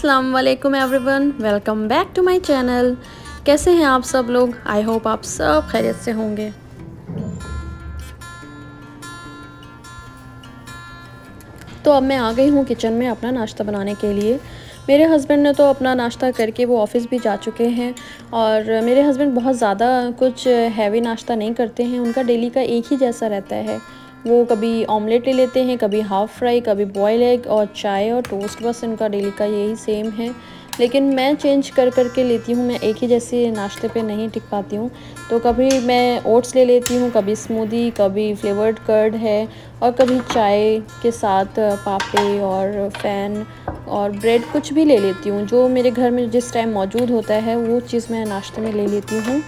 अस्सलाम वालेकुम everyone, welcome back to my channel. कैसे हैं आप सब लोग? आई होप आप सब खैरियत से होंगे। तो अब मैं आ गई हूँ किचन में अपना नाश्ता बनाने के लिए। मेरे हस्बैंड ने तो अपना नाश्ता करके वो ऑफ़िस भी जा चुके हैं और मेरे हस्बैंड बहुत ज़्यादा कुछ हैवी नाश्ता नहीं करते हैं। उनका डेली का एक ही जैसा रहता है। वो कभी ऑमलेट ले लेते हैं, कभी हाफ़ फ्राई, कभी बॉयल एग और चाय और टोस्ट, बस इनका डेली का यही सेम है। लेकिन मैं चेंज कर के लेती हूँ, मैं एक ही जैसे नाश्ते पे नहीं टिक पाती हूँ। तो कभी मैं ओट्स ले लेती हूँ, कभी स्मूदी, कभी फ्लेवर्ड कर्ड है और कभी चाय के साथ पापड़ी और फ़ैन और ब्रेड कुछ भी ले लेती हूँ। जो मेरे घर में जिस टाइम मौजूद होता है वो चीज़ मैं नाश्ते में ले लेती हूँ।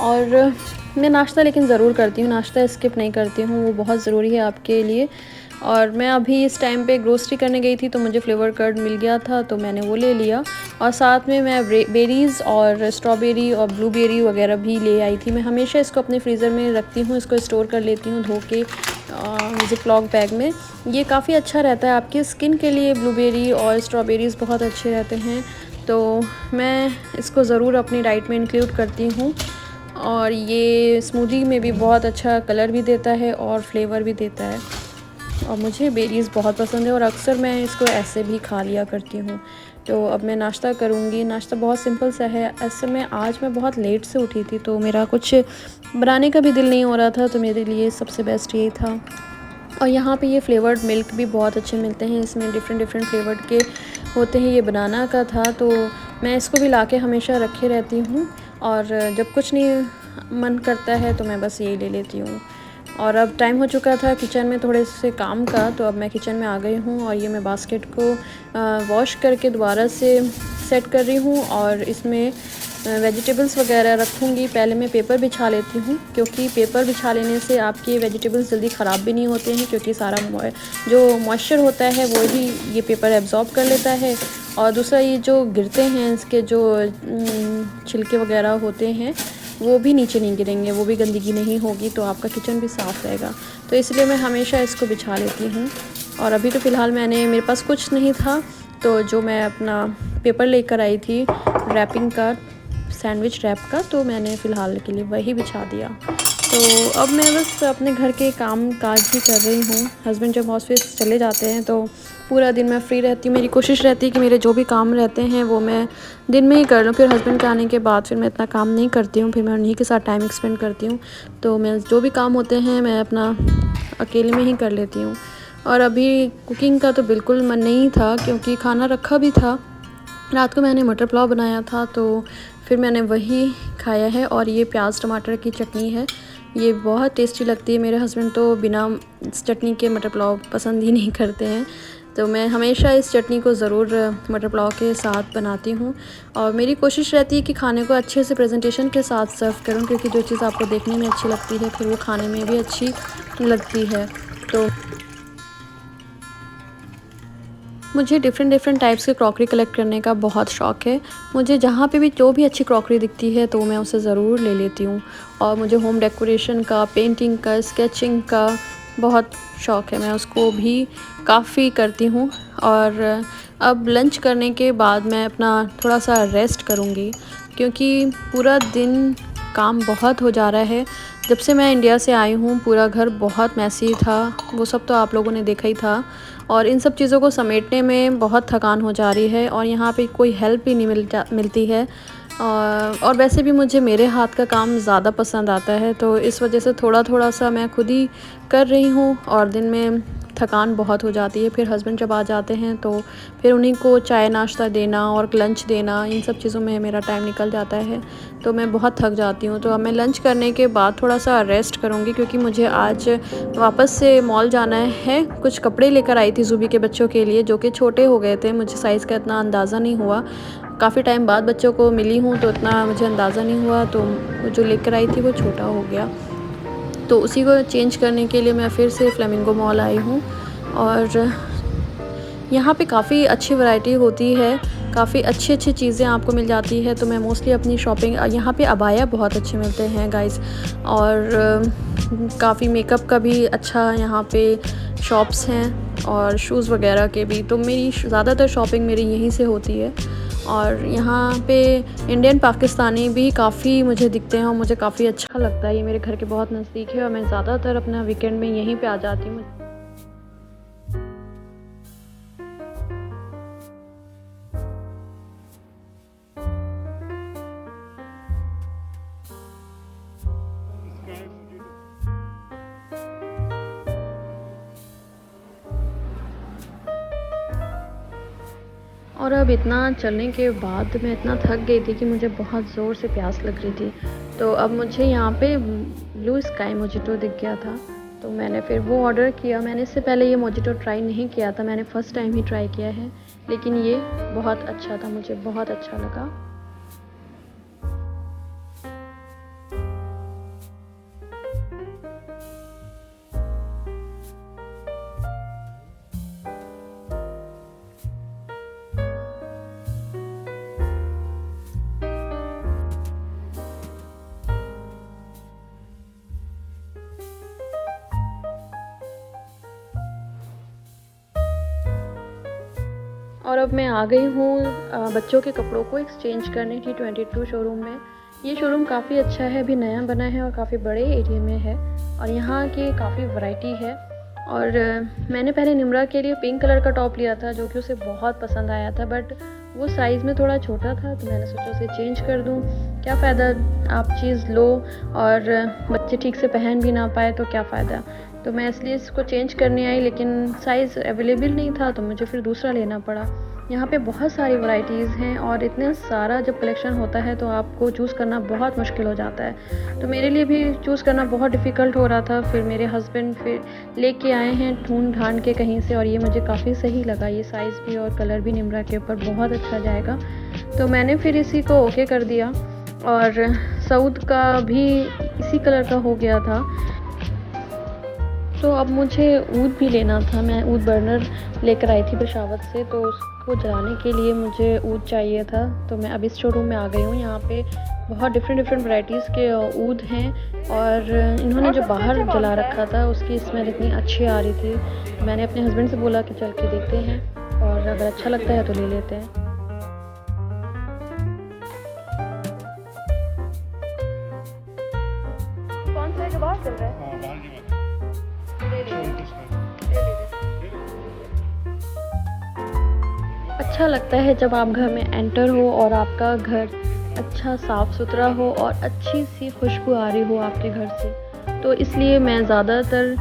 और मैं नाश्ता लेकिन ज़रूर करती हूँ, नाश्ता स्किप नहीं करती हूँ, वो बहुत ज़रूरी है आपके लिए। और मैं अभी इस टाइम पे ग्रोसरी करने गई थी तो मुझे फ्लेवर कर्ड मिल गया था तो मैंने वो ले लिया और साथ में मैं बेरीज़ और स्ट्रॉबेरी और ब्लूबेरी वगैरह भी ले आई थी। मैं हमेशा इसको अपने फ्रीज़र में रखती हूँ, इसको स्टोर कर लेती हूँ धो के ज़िप-लॉक बैग में। ये काफ़ी अच्छा रहता है आपकी स्किन के लिए, ब्लूबेरी और स्ट्रॉबेरीज़ बहुत अच्छे रहते हैं। तो मैं इसको ज़रूर अपनी डाइट में इंक्लूड करती हूँ और ये स्मूदी में भी बहुत अच्छा कलर भी देता है और फ्लेवर भी देता है। और मुझे बेरीज़ बहुत पसंद है और अक्सर मैं इसको ऐसे भी खा लिया करती हूँ। तो अब मैं नाश्ता करूँगी। नाश्ता बहुत सिंपल सा है। असल में आज मैं बहुत लेट से उठी थी तो मेरा कुछ बनाने का भी दिल नहीं हो रहा था, तो मेरे लिए सबसे बेस्ट यही था। और यहाँ पे ये फ्लेवर्ड मिल्क भी बहुत अच्छे मिलते हैं, इसमें डिफ़रेंट फ्लेवर्ड के होते हैं। ये बनाना का था तो मैं इसको भी लाके हमेशा रखे रहती हूँ और जब कुछ नहीं मन करता है तो मैं बस यही ले लेती हूँ। और अब टाइम हो चुका था किचन में थोड़े से काम का, तो अब मैं किचन में आ गई हूँ और ये मैं बास्केट को वॉश करके दोबारा से सेट कर रही हूँ और इसमें वेजिटेबल्स वगैरह रखूँगी। पहले मैं पेपर बिछा लेती हूँ क्योंकि पेपर बिछा लेने से आपके वेजिटेबल्स जल्दी ख़राब भी नहीं होते हैं, क्योंकि सारा जो मॉइस्चर होता है वो भी ये पेपर एब्ज़ॉर्ब कर लेता है। और दूसरा ये जो गिरते हैं इसके जो छिलके वगैरह होते हैं वो भी नीचे नहीं गिरेंगे, वो भी गंदगी नहीं होगी, तो आपका किचन भी साफ़ रहेगा। तो इसलिए मैं हमेशा इसको बिछा लेती हूँ। और अभी तो फ़िलहाल मेरे पास कुछ नहीं था, तो जो मैं अपना पेपर लेकर आई थी रैपिंग का, सैंडविच रैप का, तो मैंने फ़िलहाल के लिए वही बिछा दिया। तो अब मैं बस अपने घर के काम काज ही कर रही हूँ। हस्बैंड जब ऑफिस चले जाते हैं तो पूरा दिन मैं फ्री रहती हूँ। मेरी कोशिश रहती है कि मेरे जो भी काम रहते हैं वो मैं दिन में ही कर लूँ, फिर हस्बैंड के आने के बाद फिर मैं इतना काम नहीं करती हूँ, फिर मैं उन्हीं के साथ टाइम स्पेंड करती हूँ। तो मैं जो भी काम होते हैं मैं अपना अकेले में ही कर लेती हूँ। और अभी कुकिंग का तो बिल्कुल मन नहीं था क्योंकि खाना रखा भी था। रात को मैंने मटर पुलाव बनाया था तो फिर मैंने वही खाया है। और ये प्याज टमाटर की चटनी है, ये बहुत टेस्टी लगती है। मेरे हस्बैंड तो बिना चटनी के मटर पुलाव पसंद ही नहीं करते हैं, तो मैं हमेशा इस चटनी को ज़रूर मटर पुलाव के साथ बनाती हूँ। और मेरी कोशिश रहती है कि खाने को अच्छे से प्रेजेंटेशन के साथ सर्व करूँ, क्योंकि जो चीज़ आपको देखने में अच्छी लगती है फिर वो खाने में भी अच्छी लगती है। तो मुझे डिफ़रेंट टाइप्स के क्रॉकरी कलेक्ट करने का बहुत शौक़ है। मुझे जहाँ पे भी जो भी अच्छी क्रॉकरी दिखती है तो मैं उसे ज़रूर ले लेती हूँ। और मुझे होम डेकोरेशन का, पेंटिंग का, स्केचिंग का बहुत शौक़ है, मैं उसको भी काफ़ी करती हूँ। और अब लंच करने के बाद मैं अपना थोड़ा सा रेस्ट करूँगी, क्योंकि पूरा दिन काम बहुत हो जा रहा है। जब से मैं इंडिया से आई हूँ पूरा घर बहुत मैसी था, वो सब तो आप लोगों ने देखा ही था। और इन सब चीज़ों को समेटने में बहुत थकान हो जा रही है और यहाँ पे कोई हेल्प भी नहीं मिलती है। और वैसे भी मुझे मेरे हाथ का काम ज़्यादा पसंद आता है, तो इस वजह से थोड़ा सा मैं खुद ही कर रही हूँ और दिन में थकान बहुत हो जाती है। फिर हस्बैंड जब आ जाते हैं तो फिर उन्हीं को चाय नाश्ता देना और लंच देना, इन सब चीज़ों में मेरा टाइम निकल जाता है, तो मैं बहुत थक जाती हूँ। तो अब मैं लंच करने के बाद थोड़ा सा रेस्ट करूँगी, क्योंकि मुझे आज वापस से मॉल जाना है। कुछ कपड़े लेकर आई थी ज़ुबी के बच्चों के लिए, जो कि छोटे हो गए थे, मुझे साइज़ का इतना अंदाज़ा नहीं हुआ। काफ़ी टाइम बाद बच्चों को मिली हूँ तो इतना मुझे अंदाज़ा नहीं हुआ, तो जो लेकर आई थी वो छोटा हो गया। तो उसी को चेंज करने के लिए मैं फिर से फ्लेमिंगो मॉल आई हूँ। और यहाँ पे काफ़ी अच्छी वैरायटी होती है, काफ़ी अच्छी चीज़ें आपको मिल जाती है। तो मैं मोस्टली अपनी शॉपिंग यहाँ पे अबाया बहुत अच्छे मिलते हैं गाइस। और काफ़ी मेकअप का भी अच्छा यहाँ पे शॉप्स हैं और शूज़ वगैरह के भी, तो मेरी ज़्यादातर शॉपिंग मेरी यहीं से होती है। और यहाँ पे इंडियन पाकिस्तानी भी काफ़ी मुझे दिखते हैं और मुझे काफ़ी अच्छा लगता है। ये मेरे घर के बहुत नज़दीक है और मैं ज़्यादातर अपना वीकेंड में यहीं पे आ जाती हूँ। और अब इतना चलने के बाद मैं इतना थक गई थी कि मुझे बहुत ज़ोर से प्यास लग रही थी। तो अब मुझे यहाँ पे ब्लू स्काई मोजिटो दिख गया था, तो मैंने फिर वो ऑर्डर किया। मैंने इससे पहले ये मोजिटो ट्राई नहीं किया था, मैंने फ़र्स्ट टाइम ही ट्राई किया है, लेकिन ये बहुत अच्छा था, मुझे बहुत अच्छा लगा। और अब मैं आ गई हूँ बच्चों के कपड़ों को एक्सचेंज करने T22 शोरूम में। ये शोरूम काफ़ी अच्छा है, अभी नया बना है और काफ़ी बड़े एरिया में है और यहाँ की काफ़ी वैरायटी है। और मैंने पहले निम्रा के लिए पिंक कलर का टॉप लिया था, जो कि उसे बहुत पसंद आया था, बट वो साइज़ में थोड़ा छोटा था, तो मैंने सोचा उसे चेंज कर दूँ। क्या फ़ायदा आप चीज़ लो और बच्चे ठीक से पहन भी ना पाए तो क्या फ़ायदा। तो मैं इसलिए इसको चेंज करने आई, लेकिन साइज़ अवेलेबल नहीं था तो मुझे फिर दूसरा लेना पड़ा। यहाँ पे बहुत सारी वैरायटीज़ हैं और इतना सारा जब कलेक्शन होता है तो आपको चूज़ करना बहुत मुश्किल हो जाता है। तो मेरे लिए भी चूज़ करना बहुत डिफ़िकल्ट हो रहा था। फिर मेरे हस्बैंड फिर लेके आए हैं ढूंढ ढांड के कहीं से, और ये मुझे काफ़ी सही लगा। ये साइज़ भी और कलर भी निम्रा के ऊपर बहुत अच्छा जाएगा, तो मैंने फिर इसी को ओके कर दिया। और सऊद का भी इसी कलर का हो गया था। तो अब मुझे ऊद भी लेना था। मैं ऊद बर्नर लेकर आई थी पेशावर से, तो उसको जलाने के लिए मुझे ऊद चाहिए था। तो मैं अब इस शोरूम में आ गई हूँ। यहाँ पे बहुत डिफरेंट वैरायटीज़ के ऊद हैं, और इन्होंने जो बाहर जला रखा था उसकी स्मेल इतनी अच्छी आ रही थी। मैंने अपने हस्बैंड से बोला कि चल के देखते हैं, और अगर अच्छा लगता है तो ले लेते हैं। कौन सा है जो बाहर चल रहा है? अच्छा लगता है जब आप घर में एंटर हो और आपका घर अच्छा साफ़ सुथरा हो और अच्छी सी खुशबू आ रही हो आपके घर से। तो इसलिए मैं ज़्यादातर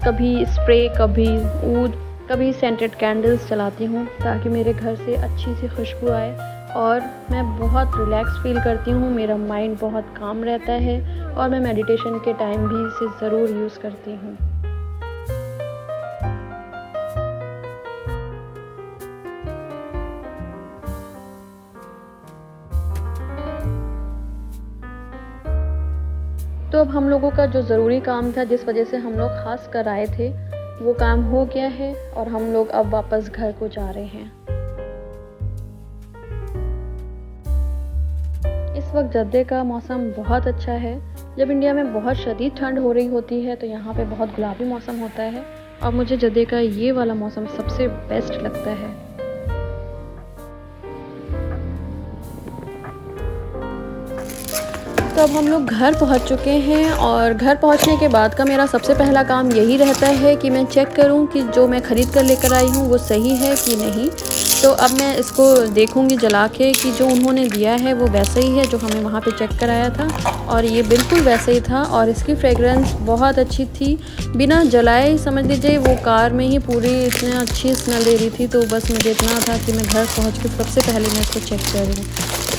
कभी स्प्रे, कभी ऊद, कभी सेंटेड कैंडल्स जलाती हूँ, ताकि मेरे घर से अच्छी सी खुशबू आए और मैं बहुत रिलैक्स फील करती हूँ। मेरा माइंड बहुत काम रहता है और मैं मेडिटेशन के टाइम भी इसे ज़रूर यूज़ करती हूँ। तो अब हम लोगों का जो ज़रूरी काम था, जिस वजह से हम लोग ख़ास कर आए थे, वो काम हो गया है और हम लोग अब वापस घर को जा रहे हैं। इस वक्त जद्दे का मौसम बहुत अच्छा है। जब इंडिया में बहुत शदीद ठंड हो रही होती है तो यहाँ पे बहुत गुलाबी मौसम होता है, और मुझे जद्दे का ये वाला मौसम सबसे बेस्ट लगता है। तो अब हम लोग घर पहुंच चुके हैं, और घर पहुंचने के बाद का मेरा सबसे पहला काम यही रहता है कि मैं चेक करूं कि जो मैं ख़रीद कर लेकर आई हूं वो सही है कि नहीं। तो अब मैं इसको देखूंगी जला के कि जो उन्होंने दिया है वो वैसा ही है जो हमें वहाँ पे चेक कराया था, और ये बिल्कुल वैसा ही था। और इसकी फ्रेगरेंस बहुत अच्छी थी, बिना जलाए समझ लीजिए वो कार में ही पूरी इतनी अच्छी स्मेल दे रही थी। तो बस मुझे इतना था कि मैं घर पहुँच के सबसे पहले मैं इसको चेक करूँ।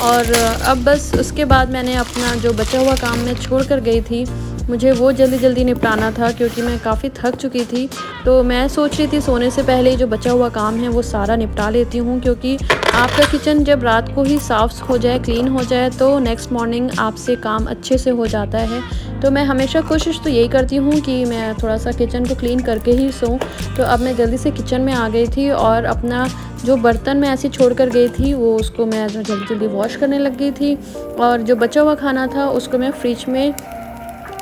और अब बस उसके बाद मैंने अपना जो बचा हुआ काम मैं छोड़ कर गई थी, मुझे वो जल्दी जल्दी निपटाना था, क्योंकि मैं काफ़ी थक चुकी थी। तो मैं सोच रही थी सोने से पहले ही जो बचा हुआ काम है वो सारा निपटा लेती हूँ, क्योंकि आपका किचन जब रात को ही साफ़ हो जाए, क्लीन हो जाए, तो नेक्स्ट मॉर्निंग आपसे काम अच्छे से हो जाता है। तो मैं हमेशा कोशिश तो यही करती हूँ कि मैं थोड़ा सा किचन को क्लीन करके ही सोऊं। तो अब मैं जल्दी से किचन में आ गई थी, और अपना जो बर्तन मैं ऐसे छोड़ कर गई थी वो उसको मैं जल्दी जल्दी वॉश करने लग गई थी, और जो बचा हुआ खाना था उसको मैं फ्रिज में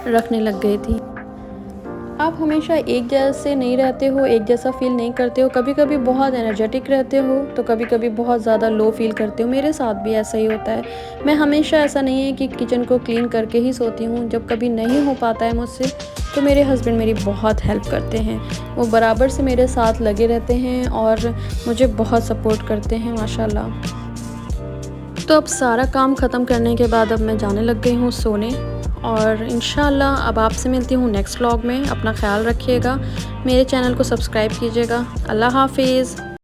रखने लग गई थी। आप हमेशा एक जैसे नहीं रहते हो, एक जैसा फ़ील नहीं करते हो, कभी-कभी बहुत एनर्जेटिक रहते हो, तो कभी-कभी बहुत ज़्यादा लो फ़ील करते हो, मेरे साथ भी ऐसा ही होता है। मैं हमेशा ऐसा नहीं है कि किचन को क्लीन करके ही सोती हूँ, जब कभी नहीं हो पाता है मुझसे, तो मेरे हस्बैंड मेरी बहुत हेल्प करते हैं। वो बराबर से मेरे साथ लगे रहते हैं और मुझे बहुत सपोर्ट करते हैं माशाल्लाह। तो अब सारा काम ख़त्म करने के बाद अब मैं जाने लग गई हूँ सोने और इंशाल्लाह अब आपसे मिलती हूँ नेक्स्ट व्लॉग में। अपना ख़्याल रखिएगा, मेरे चैनल को सब्सक्राइब कीजिएगा। अल्लाह हाफ़िज़।